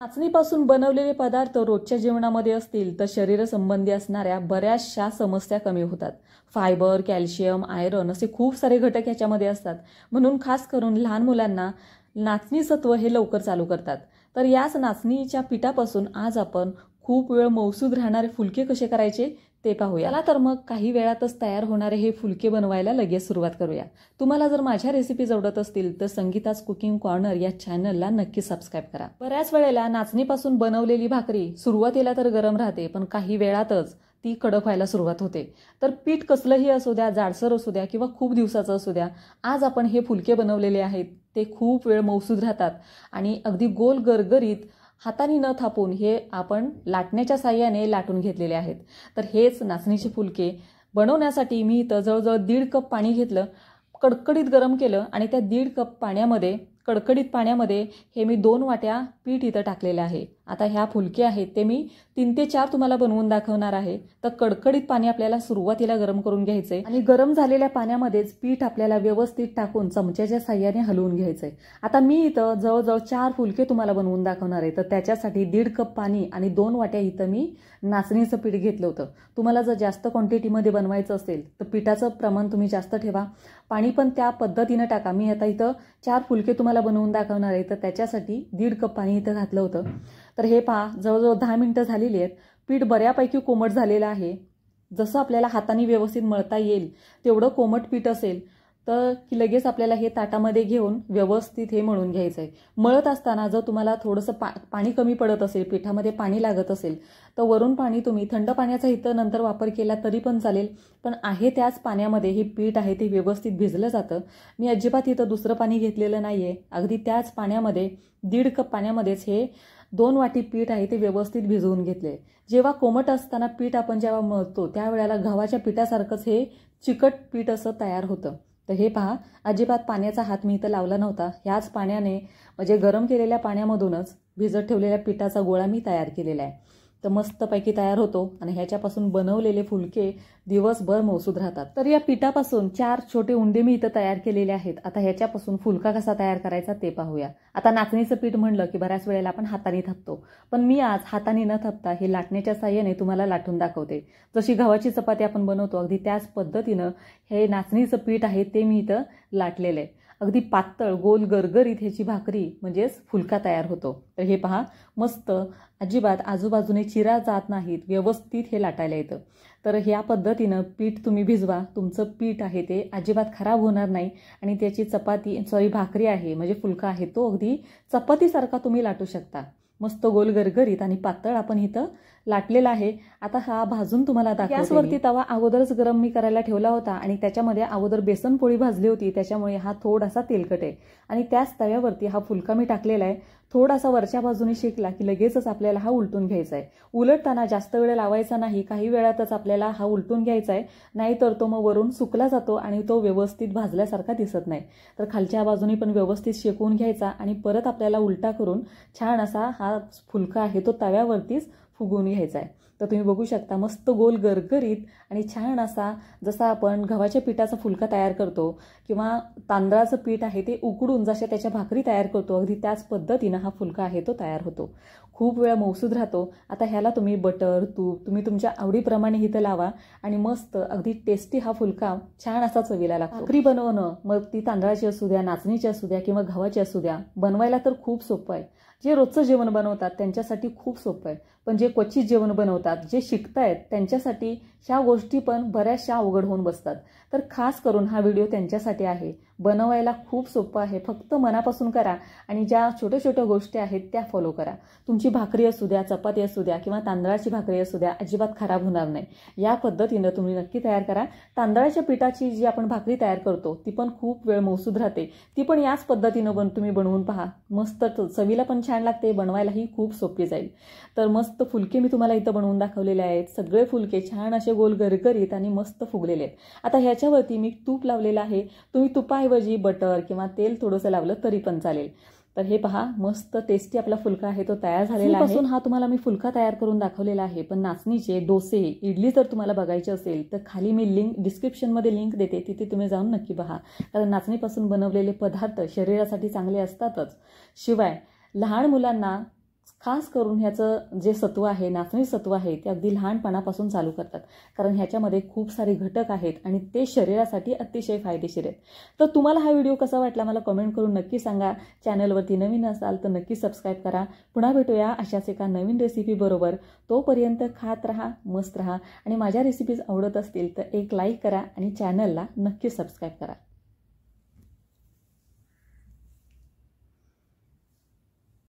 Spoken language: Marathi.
नाचणीपासून बनवलेले पदार्थ रोजच्या जेवणामध्ये असतील तर शरीरसंबंधी असणाऱ्या बऱ्याचशा समस्या कमी होतात। फायबर, कॅल्शियम, आयरन असे खूप सारे घटक याच्यामध्ये असतात। म्हणून खास करून लहान मुलांना नाचणी सत्व हे लवकर चालू करतात। तर याच नाचणीच्या पिठापासून आज आपण खूप वेळ मौसूद राहणारे फुलके कसे करायचे ते पाहूया। चला तर मग काही वेळातच तयार होणारे हे फुलके बनवायला लगेच सुरुवात करूया। तुम्हाला जर माझ्या रेसिपीज आवडत असतील तर संगीताज कुकिंग कॉर्नर या चॅनलला नक्की सबस्क्राइब करा। बऱ्याच वेळेला नाचणीपासून बनवलेली भाकरी सुरुवातीला तर गरम राहते, पण काही वेळातच ती कडक व्हायला सुरुवात होते। तर पीठ कसलंही असू द्या, जाडसर असू द्या किंवा खूप दिवसाचं असू द्या, आज आपण हे फुलके बनवलेले आहेत ते खूप वेळ मौसूद राहतात आणि अगदी गोल गरगरीत हाताने न थापून हे आपण लाटण्याच्या साहाय्याने लाटून घेतलेले आहेत। तर हेच नाचणीचे फुलके बनवण्यासाठी मी इथं जवळजवळ 1.5 कप पाणी घेतलं, कडकडीत गरम केलं आणि त्या 1.5 कप पाण्यामध्ये कडकडीत पाण्यामध्ये हे मी 2 वाट्या पीठ इथं टाकलेलं आहे। आता ह्या फुलके आहेत ते मी 3 ते 4 तुम्हाला बनवून दाखवणार आहे। तर कडकडीत पाणी आपल्याला सुरुवातीला गरम करून घ्यायचंय आणि गरम झालेल्या पाण्यामध्येच पीठ आपल्याला व्यवस्थित टाकून चमच्याच्या साहाय्याने हलवून घ्यायचंय। आता मी इथं जवळजवळ 4 फुलके तुम्हाला बनवून दाखवणार आहे। तर त्याच्यासाठी 1.5 कप पाणी आणि 2 वाट्या इथं मी नाचणीचं पीठ घेतलं होतं। तुम्हाला जर जास्त क्वांटिटीमध्ये बनवायचं असेल तर पिठाचं प्रमाण तुम्ही जास्त ठेवा, पाणी पण त्या पद्धतीने टाका। मी आता इथं 4 फुलके तुम्हाला बनवून दाखवणार आहे, तर त्याच्यासाठी 1.5 कप पाणी इथं घातलं होतं। तर हे पहा, जवळजवळ 10 मिनिटं झालेली आहेत। पीठ बऱ्यापैकी कोमट झालेलं आहे। जसं आपल्याला हाताने व्यवस्थित मळता येईल तेवढं कोमट पीठ असेल तर की लगेच आपल्याला हे ताटामध्ये घेऊन व्यवस्थित हे मळून घ्यायचं आहे। मळत असताना जर तुम्हाला थोडंसं पाणी कमी पडत असेल, पिठामध्ये पाणी लागत असेल तर वरून पाणी तुम्ही थंड पाण्याचा इथं नंतर वापर केला तरी पण चालेल, पण आहे त्याच पाण्यामध्ये हे पीठ आहे ते व्यवस्थित भिजलं जातं। मी अजिबात इथं दुसरं पाणी घेतलेलं नाहीये, अगदी त्याच पाण्यामध्ये 1.5 कप पाण्यामध्येच हे 2 वाटी पीठ आहे ते व्यवस्थित भिजवून घेतले। जेव्हा कोमट असताना पीठ आपण जेव्हा मळतो त्यावेळेला गव्हाच्या पिठासारखंच हे चिकट पीठ असं तयार होतं। तर हे पहा, अजिबात पाण्याचा हात मी इथं लावला नव्हता। ह्याच पाण्याने म्हणजे गरम केलेल्या पाण्यामधूनच भिजत ठेवलेल्या पिठाचा गोळा मी तयार केलेला आहे। तर मस्तपैकी तयार होतो आणि ह्याच्यापासून बनवलेले फुलके दिवसभर मौसूद राहतात। तर या पिठापासून 4 छोटे उंडे मी इथं तयार केलेले आहेत। आता ह्याच्यापासून फुलका कसा तयार करायचा ते पाहूया। आता नाचणीचं पीठ म्हणलं की बऱ्याच वेळेला आपण हाताने थापतो, पण मी आज हाताने न थापता हे लाटण्याच्या साहाय्याने तुम्हाला लाटून दाखवते। जशी गव्हाची चपाती आपण बनवतो अगदी त्याच पद्धतीनं हे नाचणीचं पीठ आहे ते मी इथं लाटलेलं आहे। अगदी पातळ गोल गरगरीत ह्याची भाकरी म्हणजेच फुलका तयार होतो। तर हे पहा, मस्त अजिबात आजूबाजूने चिरा जात नाहीत, व्यवस्थित हे लाटायला येतं। तर ह्या पद्धतीनं पीठ तुम्ही भिजवा, तुमचं पीठ आहे ते अजिबात खराब होणार नाही आणि त्याची भाकरी आहे म्हणजे फुलका आहे तो अगदी चपातीसारखा तुम्ही लाटू शकता। मस्त गोल गरगरीत आणि पातळ आपण इथं लाटलेला आहे। आता हा भाजून तुम्हाला दाखवते। गॅसवरती तवा अगोदरच गरम मी करायला ठेवला होता आणि त्याच्यामध्ये अगोदर बेसन पोळी भाजली होती, त्याच्यामुळे हा थोडासा तेलकट आहे आणि त्याच तव्यावरती हा फुलका मी टाकलेला आहे। थोडासा वरच्या बाजूने शेकला की लगेचच आपल्याला हा उलटून घ्यायचा आहे। उलटताना जास्त वेळ लावायचा नाही, काही वेळातच आपल्याला हा उलटून घ्यायचा आहे, नाहीतर तो मग वरून सुकला जातो आणि तो व्यवस्थित भाजल्यासारखा दिसत नाही। तर खालच्या बाजूने पण व्यवस्थित शेकून घ्यायचा आणि परत आपल्याला उलटा करून छान असा हा फुलका आहे तो तव्यावरतीच फुगवून घ्यायचा आहे। तर तुम्ही बघू शकता मस्त गोल गरगरीत आणि छान असा, जसा आपण गव्हाच्या पिठाचा फुलका तयार करतो किंवा तांदळाचं पीठ आहे ते उकडून जशा त्याच्या भाकरी तयार करतो अगदी त्याच पद्धतीनं हा फुलका आहे तो तयार होतो। खूप वेळ मौसूद राहतो। आता ह्याला तुम्ही बटर, तूप तुम्ही तुमच्या आवडीप्रमाणे इथं लावा आणि मस्त अगदी टेस्टी हा फुलका छान असा चवीला लागतो। भाकरी बनवणं मग ती तांदळाची असू द्या, नाचणीची असू द्या किंवा गव्हाची असू द्या, बनवायला तर खूप सोपं आहे। जे रोजचं जेवण बनवतात त्यांच्यासाठी खूप सोपं आहे, पण जे क्वचित जेवण बनवतात, जे शिकतायत त्यांच्यासाठी ह्या गोष्टी पण बऱ्याचशा अवघड होऊन बसतात। तर खास करून हा व्हिडिओ त्यांच्यासाठी आहे। बनवायला खूप सोपं आहे, फक्त मनापासून करा आणि ज्या छोट्या छोट्या गोष्टी आहेत त्या फॉलो करा। तुमची भाकरी असू द्या, चपाती असू द्या किंवा तांदळाची भाकरी असू द्या, अजिबात खराब होणार नाही। या पद्धतीनं तुम्ही नक्की तयार करा। तांदळाच्या पिठाची जी आपण भाकरी तयार करतो ती पण खूप वेळ मौसूद राहते, ती पण याच पद्धतीनं तुम्ही बनवून पहा, मस्त चवीला पण छान लागते, बनवायलाही खूप सोपी जाईल। तर मस्त फुलके मी तुम्हाला इथं बनवून दाखवलेले आहेत। सगळे फुलके छान असे गोल गरगरीत आणि मस्त फुगलेले आहेत। आता ह्याच्यावरती मी तूप लावलेलं आहे, तुम्ही तुपाऐवजी बटर किंवा तेल थोडंसं लावलं तरी पण चालेल। तर हे पहा, मस्त टेस्टी आपला फुलका आहे तो तयार झालेला आहे। हा तुम्हाला मी फुलका तयार करून दाखवलेला आहे, पण नाचणीचे डोसे, इडली जर तुम्हाला बघायची असेल तर खाली मी लिंक डिस्क्रिप्शनमध्ये लिंक देते, तिथे तुम्ही जाऊन नक्की पहा। कारण नाचणीपासून बनवलेले पदार्थ शरीरासाठी चांगले असतातच, शिवाय लहान मुलांना खास करून ह्याचं जे सत्व आहे, नाचणी सत्व आहे, ते अगदी लहानपणापासून चालू करतात, कारण ह्याच्यामध्ये खूप सारे घटक आहेत आणि ते शरीरासाठी अतिशय फायदेशीर आहेत. तर तुम्हाला हा व्हिडिओ कसा वाटला मला कमेंट करून नक्की सांगा. चॅनलवरती नवीन असाल तर नक्की सबस्क्राईब करा. पुन्हा भेटूया अशाच एका नवीन रेसिपी बरोबर. तोपर्यंत खात राहा, मस्त राहा आणि माझ्या रेसिपीज आवडत असतील तर एक लाईक करा आणि चॅनलला नक्की सबस्क्राईब करा.